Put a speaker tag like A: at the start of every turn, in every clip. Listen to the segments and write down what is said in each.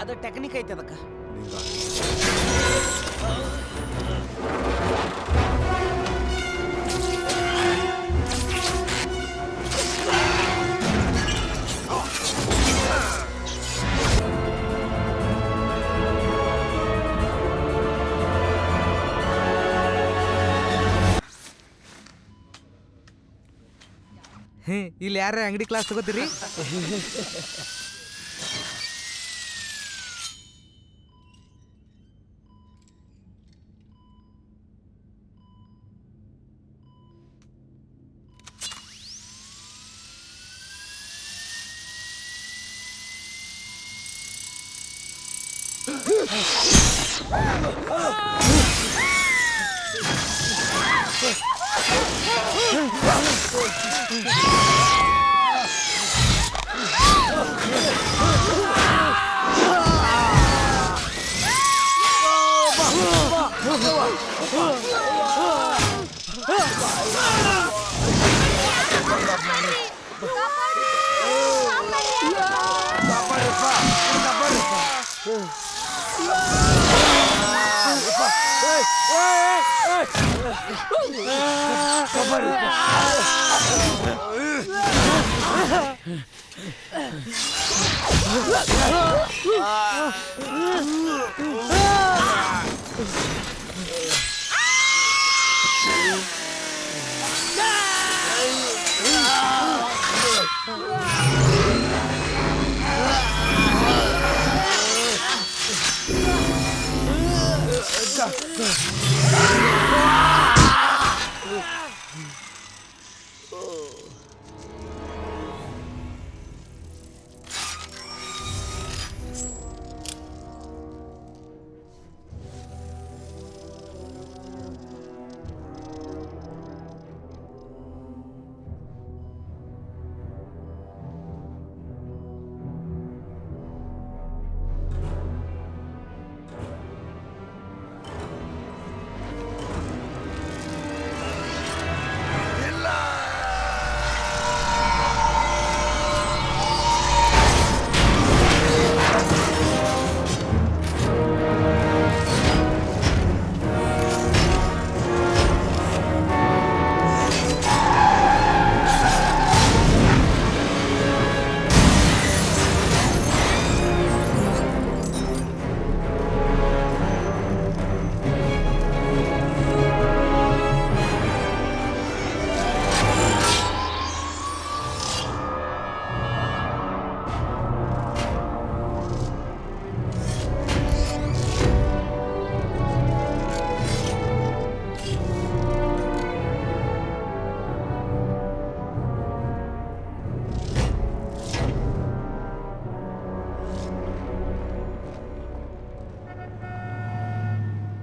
A: ಅದು ಟೆಕ್ನಿಕ್ ಐತೆ ಅದಕ್ಕೆ.
B: ಇಲ್ಲಿ ಯಾರ ಅಂಗಡಿ ಕ್ಲಾಸ್ ತಗೋತೀರಿ?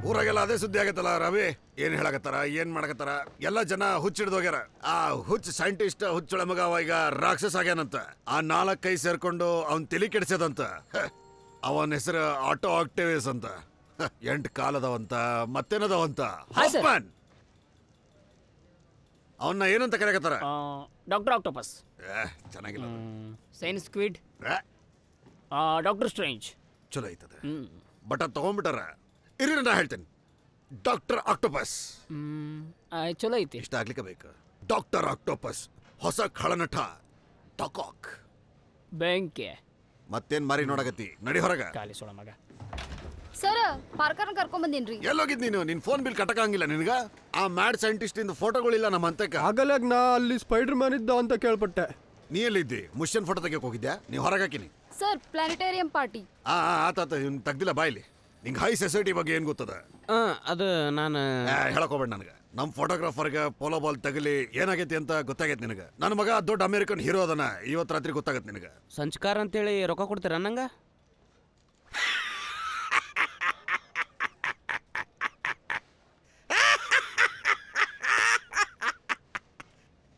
C: ಊರಾಗೆಲ್ಲ ಅದೇ ಸುದ್ದಿ ಆಗತ್ತಲ್ಲ ರವಿ. ಏನ್ ಹೇಳಕತ್ತಾರ, ಏನ್ ಮಾಡಕತ್ತಾರ, ಎಲ್ಲ ಜನ ಹುಚ್ಚಿಡ್ದೋಗ್ಯಾರ. ಆ ಹುಚ್ಚ ಸೈಂಟಿಸ್ಟ್ ಹುಚ್ಚಳ ಮಗ ಅವ ಈಗ ರಾಕ್ಷಸ ಆಗ್ಯಾನಂತ. ಆ 4 ಕೈ ಸೇರ್ಕೊಂಡು ಅವನ್ ತಲಿ ಕೆಡ್ಸದಂತ. ಅವನ ಹೆಸರು ಆಟೋ ಆಕ್ಟಿವಿಸ್ ಅಂತ. 8 ಕಾಲದವಂತ, ಮತ್ತೇನದವಂತ. ಅವನ್ನ ಏನಂತ ಕರೆಯಕತ್ತಾರ?
D: Doctor octopus.
C: ಚೆನ್ನಾಗಿಲ್ಲ.
D: Science squid. Doctor strange.
C: ಚಲೋ ಐತದ. ಬಟ್ ಅದ್ ತಗೊಂಡ್ಬಿಟ್ಟಾರ. ಇರಿ ನಾ ಹೇಳ್ತೇನೆ. ಡಾಕ್ಟರ್ ಆಕ್ಟೋಪಸ್
D: ಚಲೋ ಐತಿ.
C: ಇಷ್ಟ ಆಗ್ಲಿಕ್ಕೆ ಬೇಕು. ಡಾಕ್ಟರ್ ಆಕ್ಟೋಪಸ್ ಹೊಸ ಖಳನಟ ಟಾಕಾಕ್.
D: ಬೆಂಕಿ.
C: ಮತ್ತೇನ್ ಮಾರಿ ನೋಡಕತ್ತಿ? ನಡಿ ಹೊರಗ.
D: ಕಾಲಿ ಸೋಳ ಮಗ.
E: ಸರ್ ಪಾರ್ಕರ್ನ ಕರ್ಕೊಂಡ್ ಬಂದೇನ್ರಿ.
C: ಎಲ್ಲೋಗಿದ್ ನೀನು? ನಿನ್ ಫೋನ್ ಬಿಲ್ ಕಟ್ಟಕಂಗಿಲ್ಲ ನಿನಗ? ಆ ಮ್ಯಾಡ್ ಸೈಂಟಿಸ್ಟ್ ಇಂದ ಫೋಟೋಗಳಿಲ್ಲ ನಮ್ಮ ಅಂತಕ.
F: ಆಗಲಾಗ ನಾ ಅಲ್ಲಿ ಸ್ಪೈಡರ್ ಮ್ಯಾನ್ ಇದ್ದ ಅಂತ ಕೇಳ್ಪಟ್ಟೆ.
C: ನೀ ಎಲ್ಲಿದ್ದಿ? ಮುಷ್ಯನ್ ಫೋಟೋ ತೆಗಿಯಕ್ ಹೋಗಿದ್ಯಾ? ನೀವು ಹೊರಗಾಕಿನಿ.
E: Sir ಪ್ಲಾನೆಟೇರಿಯಂ party.
C: ಆತ ಇವ್ನು ತೆಗ್ದಿಲ್ಲ ಬಾಯ್ಲಿ. ನಿಂಗೆ ಹೈ ಸೊಸೈಟಿ ಬಗ್ಗೆ ಏನ್ ಗೊತ್ತದ?
B: ಅದು ನಾನು
C: ಹೇಳಕ್ ಹೋಗ್ಬೇಡ ನನಗೆ. ನಮ್ ಫೋಟೋಗ್ರಾಫರ್ಗೆ ಪೋಲೋ ಬಾಲ್ ತಗಲಿ ಏನಾಗೈತಿ ಅಂತ ಗೊತ್ತಾಗೈತಿ ನಿನಗ. ನನ್ನ ಮಗ ದೊಡ್ಡ ಅಮೆರಿಕನ್ ಹೀರೋ ಅದನ್ನ. ಇವತ್ತು ರಾತ್ರಿ ಗೊತ್ತಾಗತ್ತೆ ನಿನಗ.
B: ಸಂಸ್ಕಾರ ಅಂತೇಳಿ ರೊಕ್ಕ ಕೊಡ್ತೀರ ನಂಗ?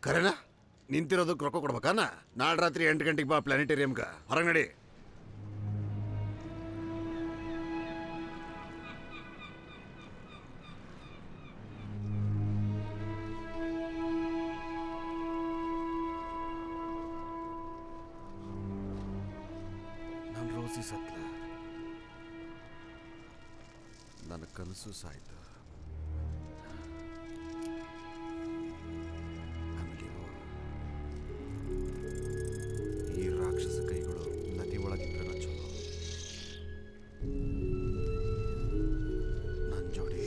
C: ಕರೆನಾ? ನಿಂತಿರೋದಕ್ಕೆ ರೊಕ್ಕ ಕೊಡ್ಬೇಕಾನ? ನಾಳೆ ರಾತ್ರಿ 8 ಗಂಟೆಗೆ ಬಾ ಪ್ಲಾನೆಟೇರಿಯಂಗ. ಹೊರಗೆ ನಡಿ. ನಾನು ರೋಸಿ ಸತ್ಲ. ನನ್ನ ಕನಸು ಸಾಯ್ತು. ಆಮೇಲೆ ಈ ರಾಕ್ಷಸ ಕೈಗಳು ನದಿ ಒಳಗಿದ್ರೆ ಚಲೋ. ನನ್ನ ಜೋಡಿ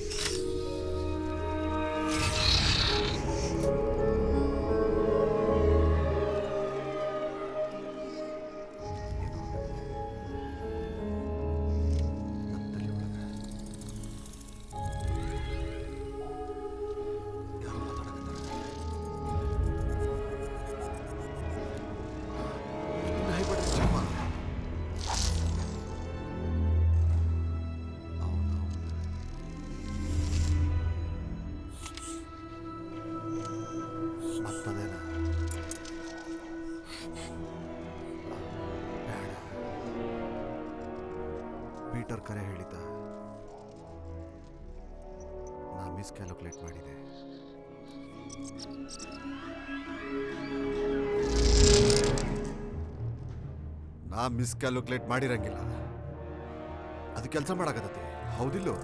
C: ಮತ್ತದೇನ ಬೇಡ. ಪೀಟರ್ ಕರೆ ಹೇಳಿದ್ದ, ನಾ ಮಿಸ್ಕ್ಯಾಲ್ಕುಲೇಟ್ ಮಾಡಿದೆ. ನಾ ಮಿಸ್ಕ್ಯಾಲ್ಕುಲೇಟ್ ಮಾಡಿರಂಗಿಲ್ಲ. ಅದು ಕೆಲಸ ಮಾಡಾಕತ್ತೈತಿ, ಹೌದಿಲ್ಲೋ?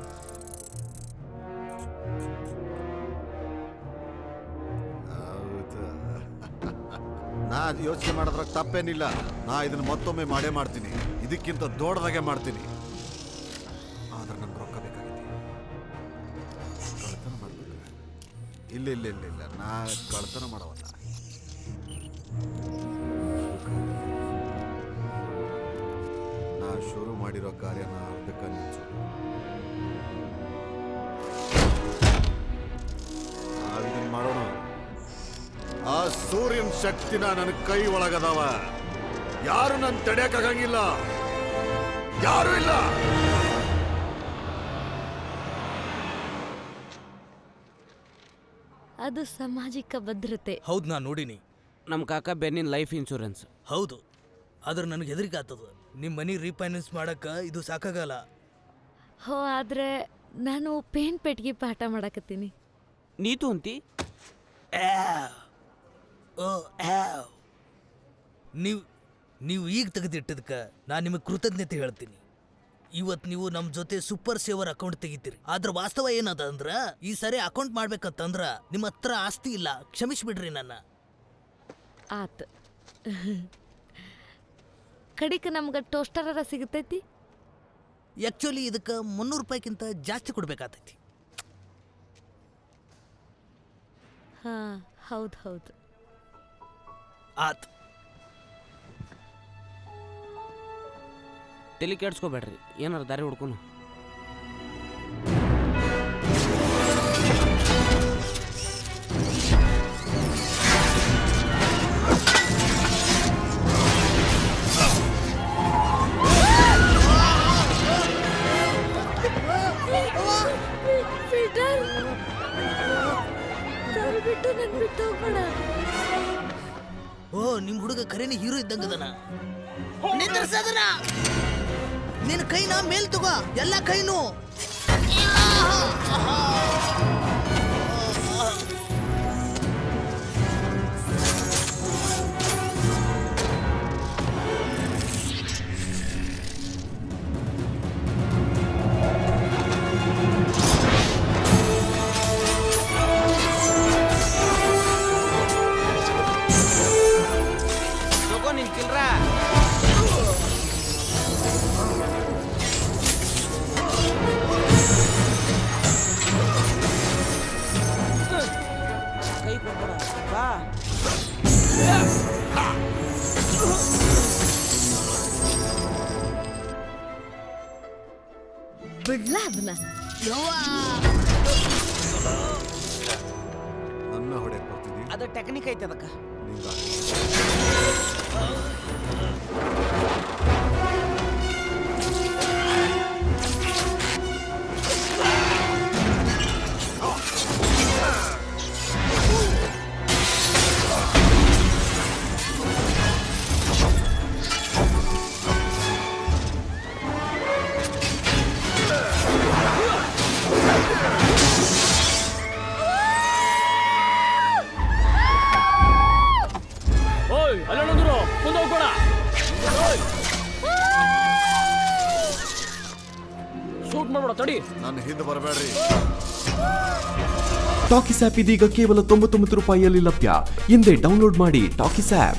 C: ನಾ ಯೋಚನೆ ಮಾಡೋದ್ರಾಗ ತಪ್ಪೇನಿಲ್ಲ. ನಾ ಇದನ್ನ ಮತ್ತೊಮ್ಮೆ ಮಾಡೇ ಮಾಡ್ತೀನಿ, ಇದಕ್ಕಿಂತ ದೊಡ್ಡದಾಗೆ ಮಾಡ್ತೀನಿ. ಆದ್ರೆ ನನ್ಗೆ ರೊಕ್ಕ ಬೇಕಾಗಿದೆ. ಕಳ್ತನ ಮಾಡ್ಬೇಕು. ಇಲ್ಲ ಇಲ್ಲ ಇಲ್ಲ ಇಲ್ಲ, ನಾ ಕಳ್ತನ ಮಾಡವಲ್ಲ. ನಾ ಶುರು ಮಾಡಿರೋ ಕಾರ್ಯನ ಅರ್ಧಕ್ಕ ನಿಲ್ಸು. ನಾವಿದನ್ನ ಮಾಡೋಣ. ಆ ಸೂರ್ಯನ ಶಕ್ತಿನ ನನ್ನ ಕೈ ಒಳಗದವ. ಯಾರು ನನ್ನ ತಡೆಯಕ್ಕಾಗಂಗಿಲ್ಲ, ಯಾರು ಇಲ್ಲ.
A: ಅದು ಸಾಮಾಜಿಕ ಭದ್ರತೆ.
G: ಹೌದು, ನಾನು ನೋಡಿನಿ.
B: ನಮ್ಮ ಕಾಕ ಬೆನ್ನಿನ ಲೈಫ್ ಇನ್ಶೂರೆನ್ಸ್.
G: ಹೌದು, ಆದ್ರೆ ನನಗೆ ಹೆದರಿಕೆ ಆಗ್ತದ. ನಿಮ್ಮ ಮನಿ ರೀಫೈನಾನ್ಸ್ ಮಾಡಕ್ಕೆ ಇದು ಸಾಕಾಗಲ್ಲ.
A: ಹೋ, ಆದ್ರೆ ನಾನು ಪೇಂಟ್ ಪೆಟ್ಟಿಗೆ ಪಾಠ ಮಾಡಕತ್ತೀನಿ.
B: ನೀತು ಅಂತಿ?
G: ನೀವು ಈಗ ತೆಗೆದಿಟ್ಟದಕ್ಕೆ ನಾನು ನಿಮಗೆ ಕೃತಜ್ಞತೆ ಹೇಳ್ತೀನಿ. ಇವತ್ತು ನೀವು ನಮ್ಮ ಜೊತೆ ಸೂಪರ್ ಸೇವರ್ ಅಕೌಂಟ್ ತೆಗಿತೀರಿ. ಆದ್ರೆ ವಾಸ್ತವ ಏನದ ಅಂದ್ರೆ, ಈ ಸರಿ ಅಕೌಂಟ್ ಮಾಡ್ಬೇಕಂತಂದ್ರ ನಿಮ್ಮ ಹತ್ರ ಆಸ್ತಿ ಇಲ್ಲ. ಕ್ಷಮಿಸ್ಬಿಡ್ರಿ ನನ್ನ.
A: ಆತ್ ಕಡಿಕ ನಮ್ಗೆ ಟೋಸ್ಟರ ಸಿಗತೈತಿ.
G: ಆ್ಯಕ್ಚುಲಿ ಇದಕ್ಕೆ 300 ರೂಪಾಯಿಗಿಂತ ಜಾಸ್ತಿ ಕೊಡ್ಬೇಕಾಗ್ತೈತಿ.
A: ಹಾ, ಹೌದು ಹೌದು.
G: ಆತ್.
B: ತಲೆ ಕೆಡ್ಸ್ಕೊಬೇಡ್ರಿ, ಏನಾರು ದಾರಿ ಹುಡ್ಕೊನು.
A: ಪೀಟರ್, ಬಿಟ್ಟು ನನ್ ಬಿಟ್ಟು ಹೋಗ್ಬೇಡ.
G: ಓ, ನಿಮ್ ಹುಡುಗ ಕರೇನೆ ಹೀರೋ ಇದ್ದಂಗದನ. ನಿಂದ್ರಸದನ. ನಿನ್ನ ಕೈನ ಮೇಲ್ ತಗೋ, ಎಲ್ಲ ಕೈನು.
B: ತಗೋ ನಿನ್ ಚಿಲ್ರ. ಕೈ ಕೊಡ್ಬೇಡ, ಬಾ.
A: ಬಿಡ್ಲ ಅದನ್ನ.
C: ನನ್ನ ಹೊಡೆಯಕ್ ಬರ್ತಿದ್ದಿ?
B: ಅದು ಟೆಕ್ನಿಕ್ ಐತೆ ಅದಕ್ಕೆ.
D: ಅಲ್ಲೊಂದ್ರು ಮುಂದೆ ಹೋಗ್ಬೇಡ. ಶೂಟ್ ಮಾಡ್ಬೇಡ ತಡಿ.
C: ನನ್ನ ಹಿಂದೆ ಬರಬೇಡ್ರಿ.
H: ಟಾಕಿಸ್ ಆಪ್ ಇದೀಗ ಕೇವಲ 99 ರೂಪಾಯಿಯಲ್ಲಿ ಲಭ್ಯ. ಹಿಂದೆ ಡೌನ್ಲೋಡ್ ಮಾಡಿ ಟಾಕಿಸ್ ಆಪ್.